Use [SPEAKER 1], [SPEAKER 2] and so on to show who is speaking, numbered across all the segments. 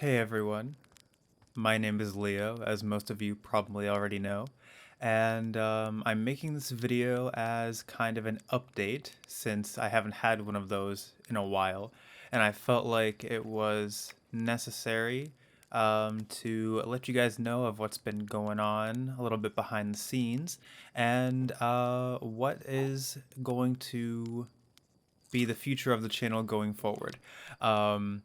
[SPEAKER 1] Hey everyone, my name is Leo, as most of you probably already know, and I'm making this video as kind of an update since I haven't had one of those in a while, and I felt like it was necessary to let you guys know of what's been going on a little bit behind the scenes and what is going to be the future of the channel going forward. Um,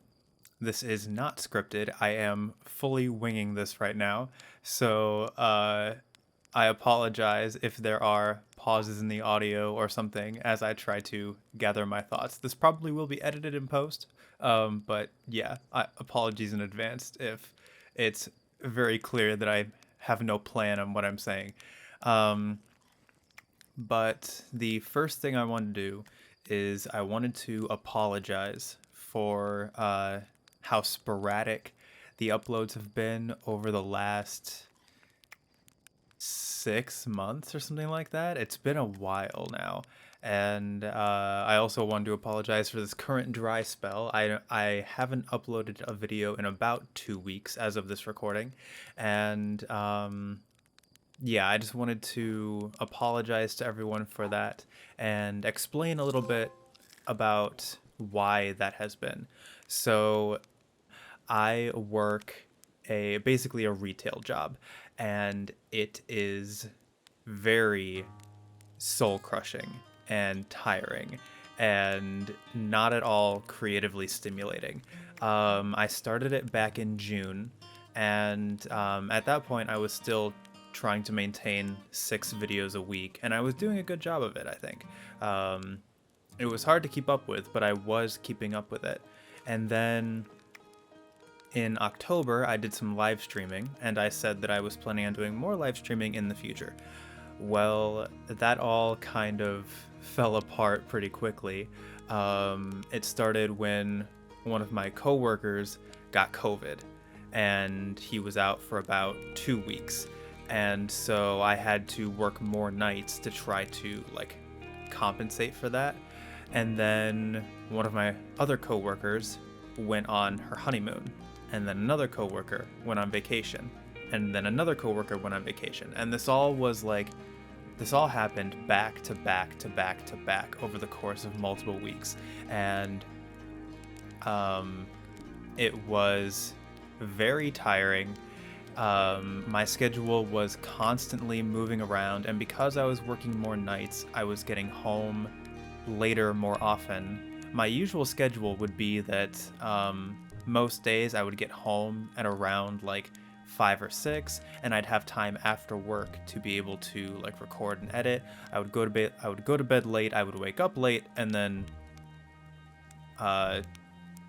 [SPEAKER 1] this is not scripted. I am fully winging this right now. So I apologize if there are pauses in the audio or something as I try to gather my thoughts. This probably will be edited in post. But yeah, apologies in advance if it's very clear that I have no plan on what I'm saying. Um, but the first thing I want to do is I wanted to apologize for how sporadic the uploads have been over the last 6 months or something like that. It's been a while now. And I also wanted to apologize for this current dry spell. I haven't uploaded a video in about 2 weeks as of this recording. And yeah, I just wanted to apologize to everyone for that and explain a little bit about why that has been. So, I work basically a retail job, and it is very soul crushing and tiring and not at all creatively stimulating. I started it back in June, and at that point, I was still trying to maintain 6 videos a week, and I was doing a good job of it, I think. It was hard to keep up with, but I was keeping up with it. And then in October, I did some live streaming, and I said that I was planning on doing more live streaming in the future. Well, that all kind of fell apart pretty quickly. It started when one of my coworkers got COVID, and he was out for about 2 weeks. And so I had to work more nights to try to compensate for that. And then one of my other coworkers went on her honeymoon, and then another coworker went on vacation, and then another coworker went on vacation. And this all happened back to back to back to back over the course of multiple weeks. And it was very tiring. My schedule was constantly moving around, and because I was working more nights, I was getting home later more often. My usual schedule would be that most days I would get home at around 5 or 6, and I'd have time after work to be able to record and edit. I would go to bed. I would go to bed late. I would wake up late, and then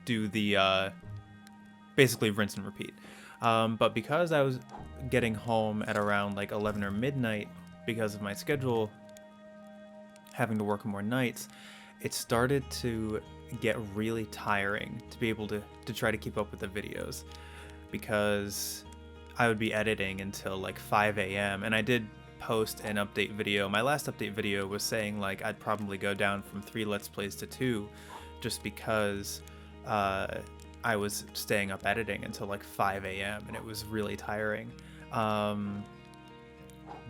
[SPEAKER 1] do the basically rinse and repeat. But because I was getting home at around 11 or midnight because of my schedule having to work more nights, it started to get really tiring to be able to try to keep up with the videos, because I would be editing until 5 a.m. and I did post an update video. My last update video was saying I'd probably go down from 3 Let's Plays to 2 just because I was staying up editing until 5 a.m. and it was really tiring.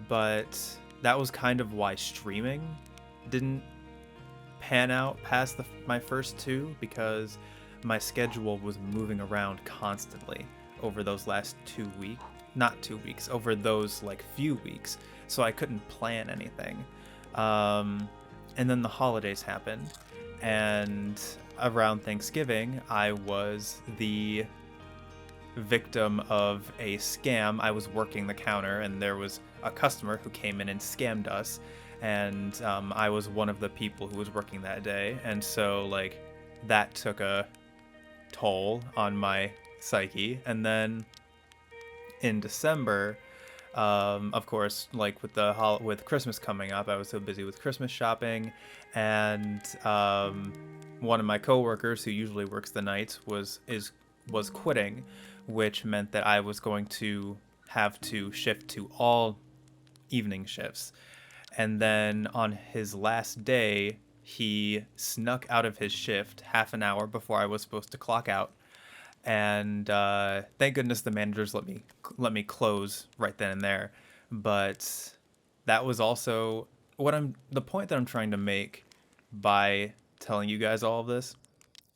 [SPEAKER 1] But that was kind of why streaming didn't pan out past my first 2, because my schedule was moving around constantly over those last 2 weeks. Not 2 weeks, over those few weeks. So I couldn't plan anything. And then the holidays happened, and around Thanksgiving, I was the victim of a scam. I was working the counter, and there was a customer who came in and scammed us, and I was one of the people who was working that day, and so that took a toll on my psyche. And then in December, of course, with Christmas coming up, I was so busy with Christmas shopping, and one of my coworkers who usually works the nights was quitting, which meant that I was going to have to shift to all evening shifts. And then on his last day, he snuck out of his shift half an hour before I was supposed to clock out, and thank goodness the managers let me close right then and there. But that was also the point that I'm trying to make by telling you guys all of this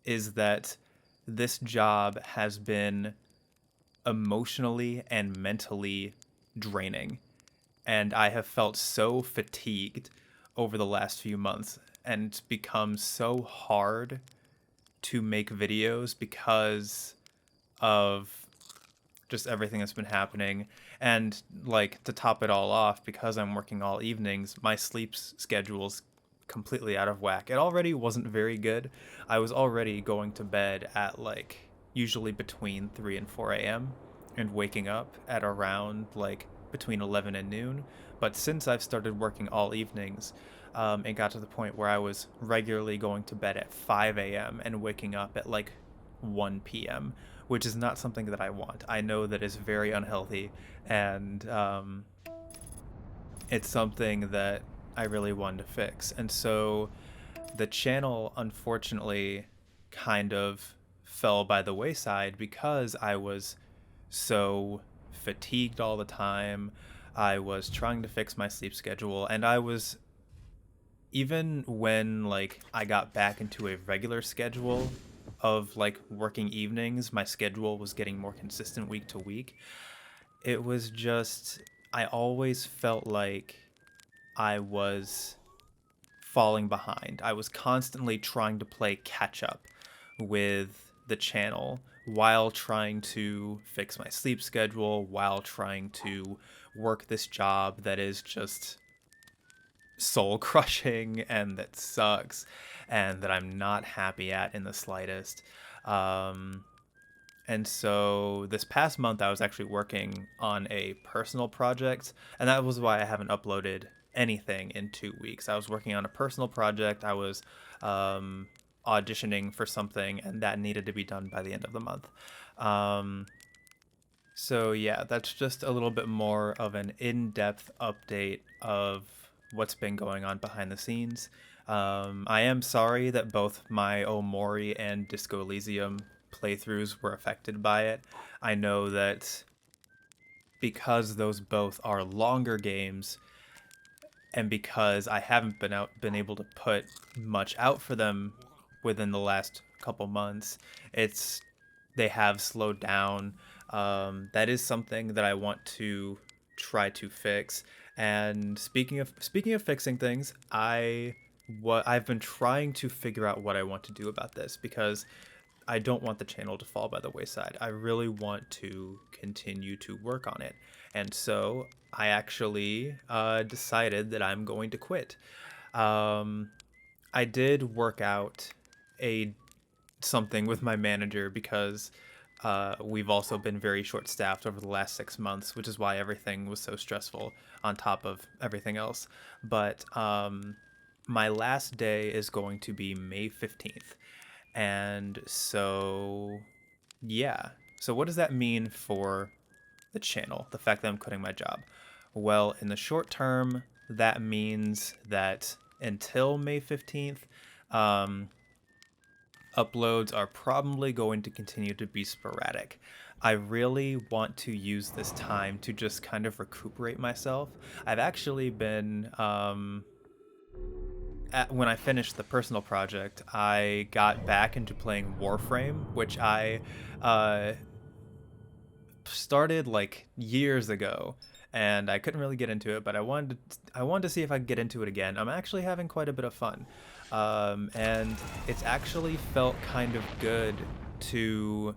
[SPEAKER 1] is that this job has been emotionally and mentally draining, and I have felt so fatigued over the last few months, and it's become so hard to make videos because of just everything that's been happening. And like to top it all off, because I'm working all evenings, my schedule's completely out of whack. It already wasn't very good. I was already going to bed at like usually between 3 and 4 a.m. and waking up at around like between 11 and noon. But since I've started working all evenings, it got to the point where I was regularly going to bed at 5 a.m. and waking up at like 1 p.m., which is not something that I want. I know that is very unhealthy, and it's something that I really wanted to fix. And so the channel, unfortunately, kind of fell by the wayside because I was so fatigued all the time. I was trying to fix my sleep schedule, and I was, even when like I got back into a regular schedule of like working evenings, my schedule was getting more consistent week to week. It was just, I always felt like I was falling behind. I was constantly trying to play catch up with the channel while trying to fix my sleep schedule, while trying to work this job that is just soul crushing and that sucks and that I'm not happy at in the slightest. And so this past month, I was actually working on a personal project, and that was why I haven't uploaded anything in 2 weeks. I was working on a personal project. I was auditioning for something, and that needed to be done by the end of the month. So yeah, that's just a little bit more of an in-depth update of what's been going on behind the scenes. I am sorry that both my Omori and Disco Elysium playthroughs were affected by it. I know that because those both are longer games, and because I haven't been able to put much out for them within the last couple months, they have slowed down. That is something that I want to try to fix. And speaking of fixing things, I've been trying to figure out what I want to do about this, because I don't want the channel to fall by the wayside. I really want to continue to work on it. And so I actually decided that I'm going to quit. I did work out something with my manager, because we've also been very short-staffed over the last 6 months, which is why everything was so stressful on top of everything else. But my last day is going to be May 15th. And so, yeah. So what does that mean for the channel, the fact that I'm quitting my job? Well, in the short term, that means that until May 15th, uploads are probably going to continue to be sporadic. I really want to use this time to just kind of recuperate myself. I've actually been when I finished the personal project, I got back into playing Warframe, which I started like years ago, and I couldn't really get into it, but I wanted to see if I could get into it again. I'm actually having quite a bit of fun, and it's actually felt kind of good to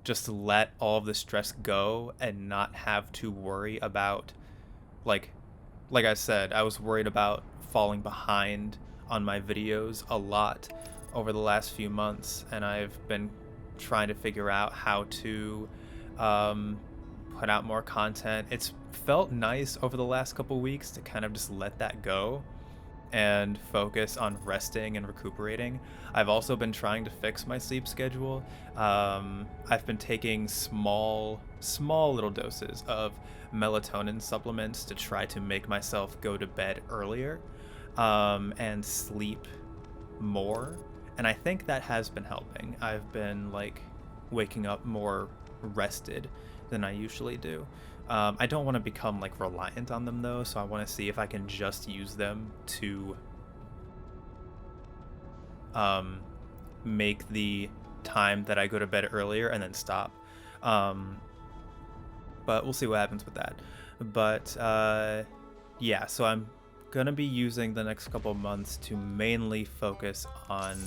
[SPEAKER 1] just let all of the stress go and not have to worry about, like I said, I was worried about falling behind on my videos a lot over the last few months, and I've been trying to figure out how to put out more content. It's felt nice over the last couple weeks to kind of just let that go and focus on resting and recuperating. I've also been trying to fix my sleep schedule. I've been taking small little doses of melatonin supplements to try to make myself go to bed earlier and sleep more. And I think that has been helping. I've been like waking up more rested than I usually do. I don't want to become like reliant on them though, so I want to see if I can just use them to make the time that I go to bed earlier and then stop. But we'll see what happens with that. But yeah, so I'm gonna be using the next couple of months to mainly focus on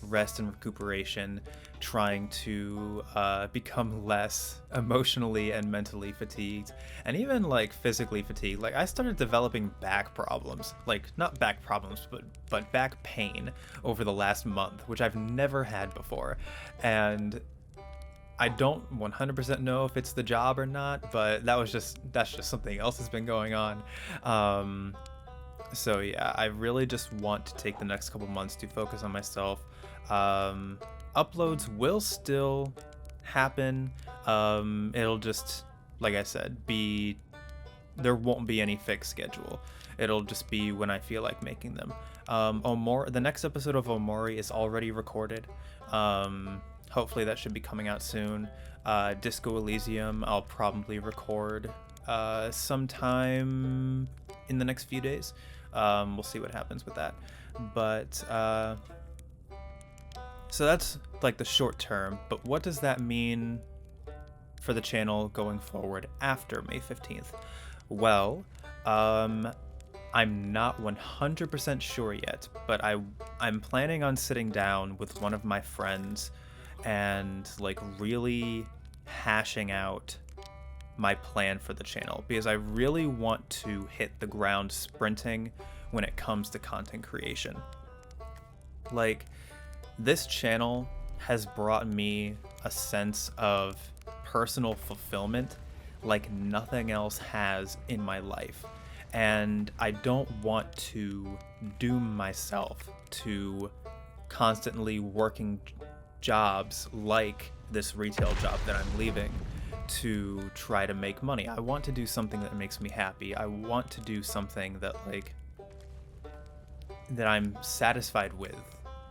[SPEAKER 1] rest and recuperation, trying to become less emotionally and mentally fatigued, and even like physically fatigued. Like I started developing back problems, like not back problems, but back pain over the last month, which I've never had before. And I don't 100% know if it's the job or not, but that's just something else that's been going on. So yeah, I really just want to take the next couple months to focus on myself. Uploads will still happen. It'll just, like I said, there won't be any fixed schedule. It'll just be when I feel like making them. The next episode of Omori is already recorded. Hopefully that should be coming out soon. Disco Elysium, I'll probably record sometime in the next few days. We'll see what happens with that. But so that's like the short term, but what does that mean for the channel going forward after May 15th? Well, I'm not 100% sure yet, but I'm planning on sitting down with one of my friends and like really hashing out my plan for the channel, because I really want to hit the ground sprinting when it comes to content creation. Like, this channel has brought me a sense of personal fulfillment like nothing else has in my life. And I don't want to doom myself to constantly working jobs like this retail job that I'm leaving to try to make money. I want to do something that makes me happy. I want to do something that I'm satisfied with.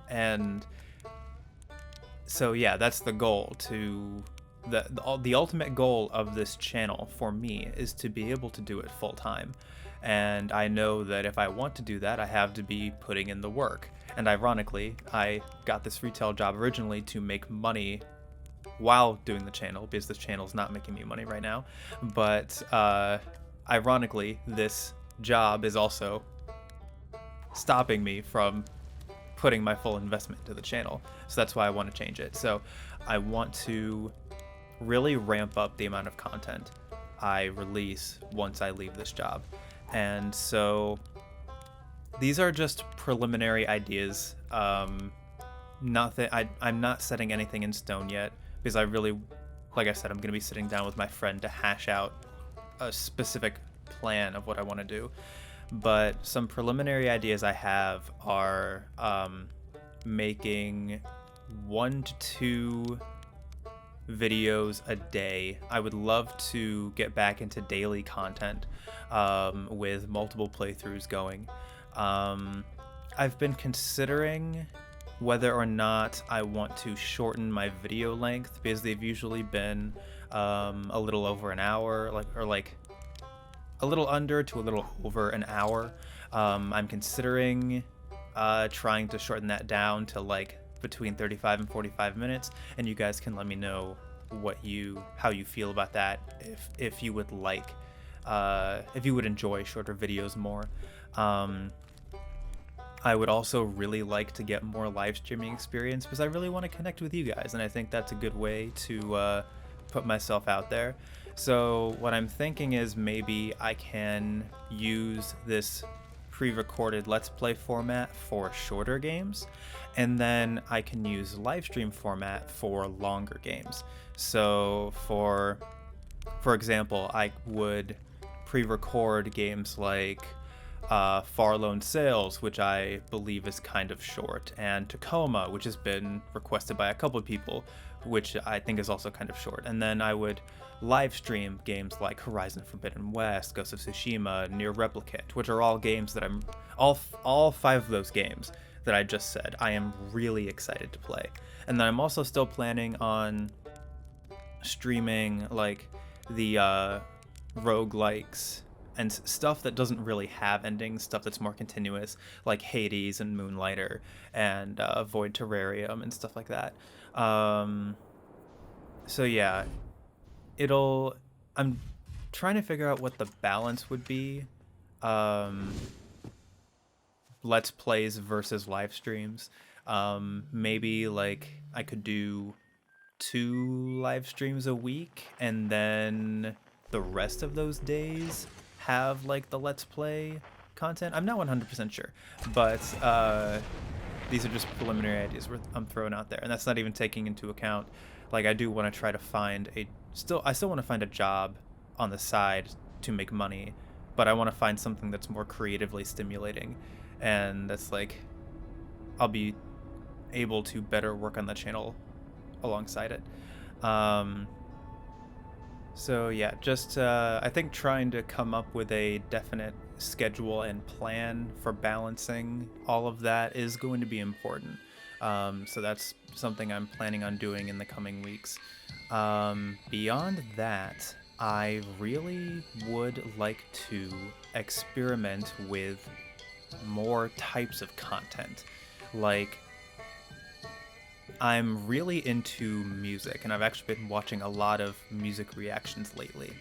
[SPEAKER 1] And so yeah, that's the goal. The ultimate goal of this channel for me is to be able to do it full time. And I know that if I want to do that, I have to be putting in the work. And ironically, I got this retail job originally to make money while doing the channel, because this channel is not making me money right now. But ironically, this job is also stopping me from putting my full investment into the channel. So that's why I want to change it. So I want to really ramp up the amount of content I release once I leave this job. And so these are just preliminary ideas. I'm not setting anything in stone yet, because I really, like I said, I'm going to be sitting down with my friend to hash out a specific plan of what I want to do. But some preliminary ideas I have are making 1 to 2 videos a day. I would love to get back into daily content with multiple playthroughs going. I've been considering whether or not I want to shorten my video length, because they've usually been a little over an hour, like a little under to a little over an hour. I'm considering trying to shorten that down to like between 35 and 45 minutes, and you guys can let me know how you feel about that, if you would like, if you would enjoy shorter videos more. I would also really like to get more live streaming experience, because I really want to connect with you guys, and I think that's a good way to put myself out there. So what I'm thinking is maybe I can use this pre-recorded Let's Play format for shorter games, and then I can use live stream format for longer games. So for example, I would pre-record games like Far Lone Sales, which I believe is kind of short, and Tacoma, which has been requested by a couple of people, which I think is also kind of short. And then I would live stream games like Horizon Forbidden West, Ghost of Tsushima, Near Replicant, which are all games that all 5 of those games that I just said I am really excited to play. And then I'm also still planning on streaming like the roguelikes and stuff that doesn't really have endings, stuff that's more continuous, like Hades and Moonlighter and Void Terrarium and stuff like that. Um, so yeah, it'll. I'm trying to figure out what the balance would be. Um, Let's plays versus live streams. Maybe like I could do 2 live streams a week, and then the rest of those days have like the Let's Play content. I'm not 100% sure, but these are just preliminary ideas I'm throwing out there, and that's not even taking into account. Like I do want to try to find I still want to find a job on the side to make money, but I want to find something that's more creatively stimulating, and that's like I'll be able to better work on the channel alongside it. So yeah, just I think trying to come up with a definite schedule and plan for balancing all of that is going to be important. So that's something I'm planning on doing in the coming weeks. Beyond that, I really would like to experiment with more types of content. Like, I'm really into music, and I've actually been watching a lot of music reactions lately.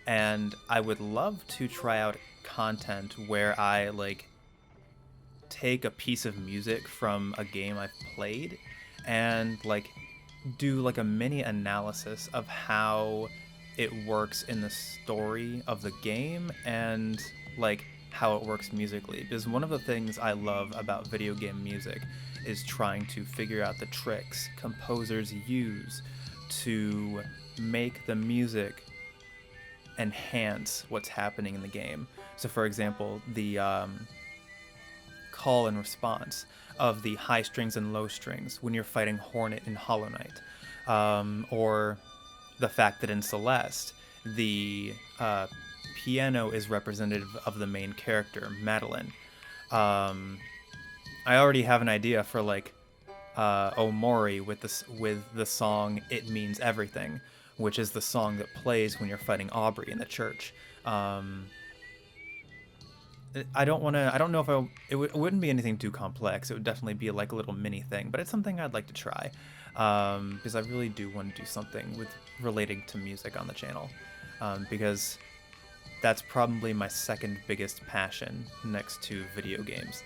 [SPEAKER 1] And I would love to try out content where I like take a piece of music from a game I've played and like do like a mini analysis of how it works in the story of the game and like how it works musically. Because one of the things I love about video game music is trying to figure out the tricks composers use to make the music enhance what's happening in the game. So for example, the call and response of the high strings and low strings when you're fighting Hornet in Hollow Knight, or the fact that in Celeste the piano is representative of the main character, Madeline. I already have an idea for like Omori with the song "It Means Everything," which is the song that plays when you're fighting Aubrey in the church. I don't know if it wouldn't be anything too complex. It would definitely be like a little mini thing, but it's something I'd like to try, because I really do want to do something with relating to music on the channel, because that's probably my second biggest passion next to video games.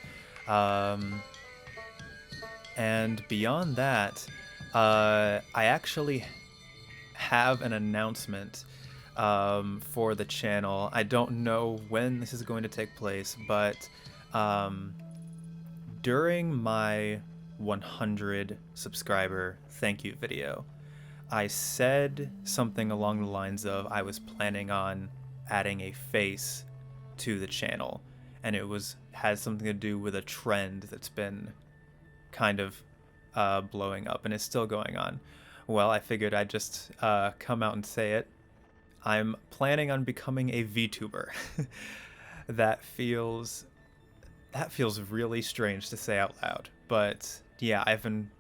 [SPEAKER 1] And beyond that, I actually have an announcement for the channel. I don't know when this is going to take place, but during my 100 subscriber thank you video, I said something along the lines of I was planning on adding a face to the channel, and it had something to do with a trend that's been kind of blowing up and is still going on. Well, I figured I'd just come out and say it. I'm planning on becoming a VTuber. That feels really strange to say out loud, but yeah, I've been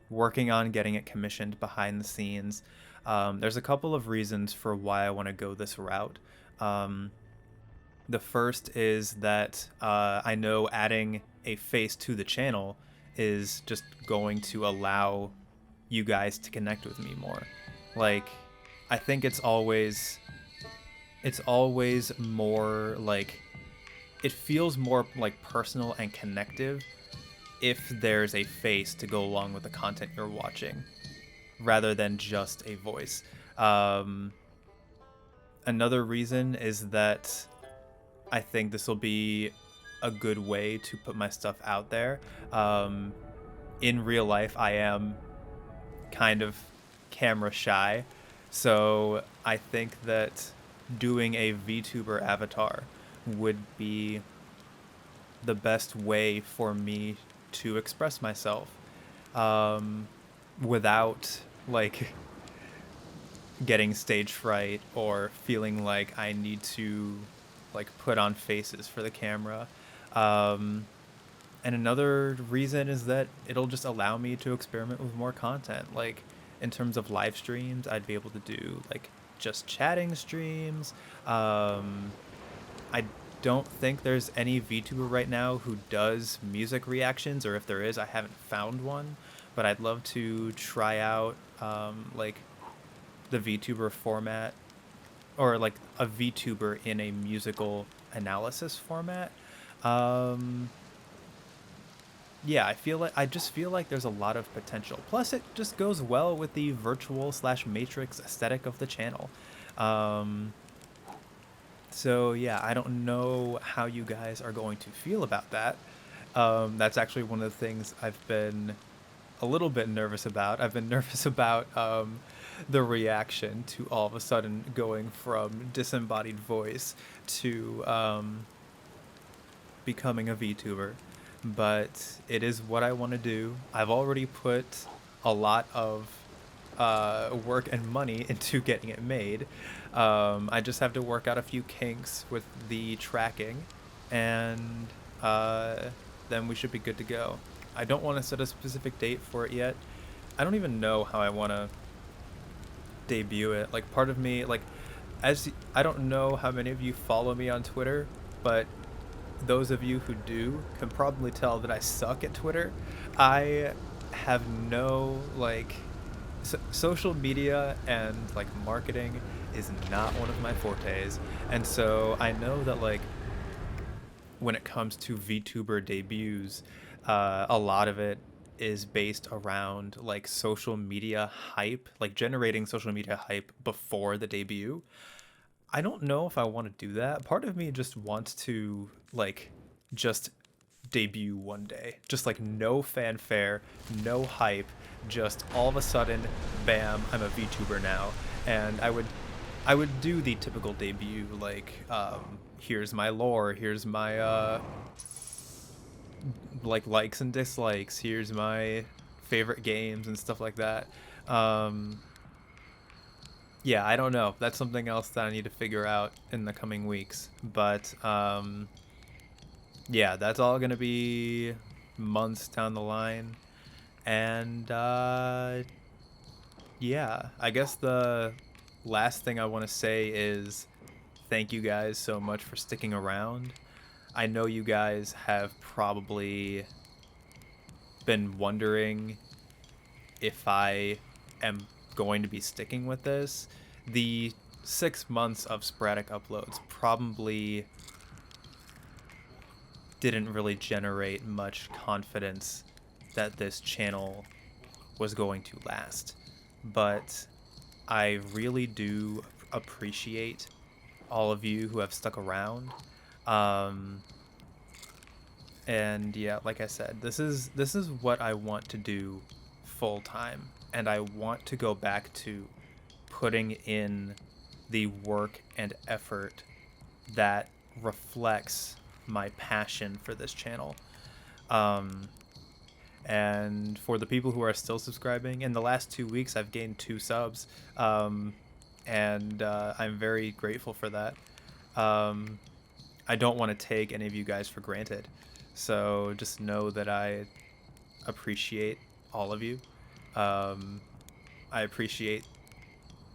[SPEAKER 1] working on getting it commissioned behind the scenes. There's a couple of reasons for why I want to go this route. The first is that I know adding a face to the channel is just going to allow you guys to connect with me more. Like, I think it's always more like, it feels more like personal and connective if there's a face to go along with the content you're watching, rather than just a voice. Another reason is that I think this will be a good way to put my stuff out there. In real life, I am kind of camera shy, so I think that doing a VTuber avatar would be the best way for me to express myself, without like getting stage fright or feeling like I need to like put on faces for the camera. And another reason is that it'll just allow me to experiment with more content. Like, in terms of live streams, I'd be able to do like just chatting streams. I don't think there's any VTuber right now who does music reactions, or if there is, I haven't found one. But I'd love to try out like the VTuber format, or like a VTuber in a musical analysis format. Um, yeah, I just feel like there's a lot of potential. Plus, it just goes well with the virtual slash matrix aesthetic of the channel. Um, so yeah, I don't know how you guys are going to feel about that. That's actually one of the things I've been a little bit nervous about. I've been nervous about the reaction to all of a sudden going from disembodied voice to becoming a VTuber, but it is what I want to do. I've already put a lot of work and money into getting it made. I just have to work out a few kinks with the tracking, and then we should be good to go. I don't want to set a specific date for it yet. I don't even know how I want to debut it. Like, part of me, like, I don't know how many of you follow me on Twitter, but those of you who do can probably tell that I suck at Twitter. I have no, like, social media and, like, marketing is not one of my fortes. And so I know that, like, when it comes to VTuber debuts, a lot of it is based around like social media hype, like generating social media hype before the debut. I don't know if I want to do that. Part of me just wants to like just debut one day, just like no fanfare, no hype, just all of a sudden, bam, I'm a VTuber now. And I would do the typical debut, like here's my lore, here's my like likes and dislikes, here's my favorite games and stuff like that. Yeah, I don't know, that's something else that I need to figure out in the coming weeks, but yeah, that's all gonna be months down the line. And yeah, I guess the last thing I want to say is thank you guys so much for sticking around. I know you guys have probably been wondering if I am going to be sticking with this. The 6 months of sporadic uploads probably didn't really generate much confidence that this channel was going to last. But I really do appreciate all of you who have stuck around. And yeah, like I said, this is what I want to do full time, and I want to go back to putting in the work and effort that reflects my passion for this channel. And for the people who are still subscribing, in the last 2 weeks I've gained 2 subs, and I'm very grateful for that. I don't want to take any of you guys for granted, so just know that I appreciate all of you. I appreciate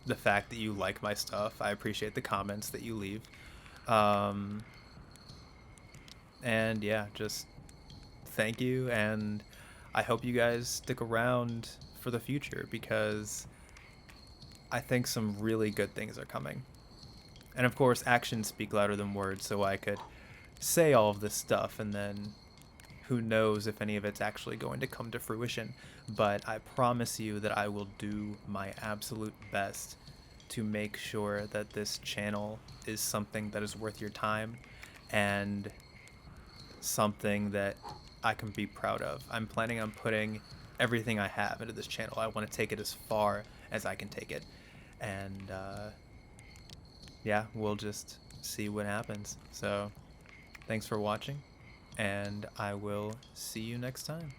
[SPEAKER 1] the fact that you like my stuff. I appreciate the comments that you leave. And yeah, just thank you, and I hope you guys stick around for the future, because I think some really good things are coming. And of course, actions speak louder than words, so I could say all of this stuff and then who knows if any of it's actually going to come to fruition. But I promise you that I will do my absolute best to make sure that this channel is something that is worth your time and something that I can be proud of. I'm planning on putting everything I have into this channel. I want to take it as far as I can take it. And yeah, we'll just see what happens. So thanks for watching, and I will see you next time.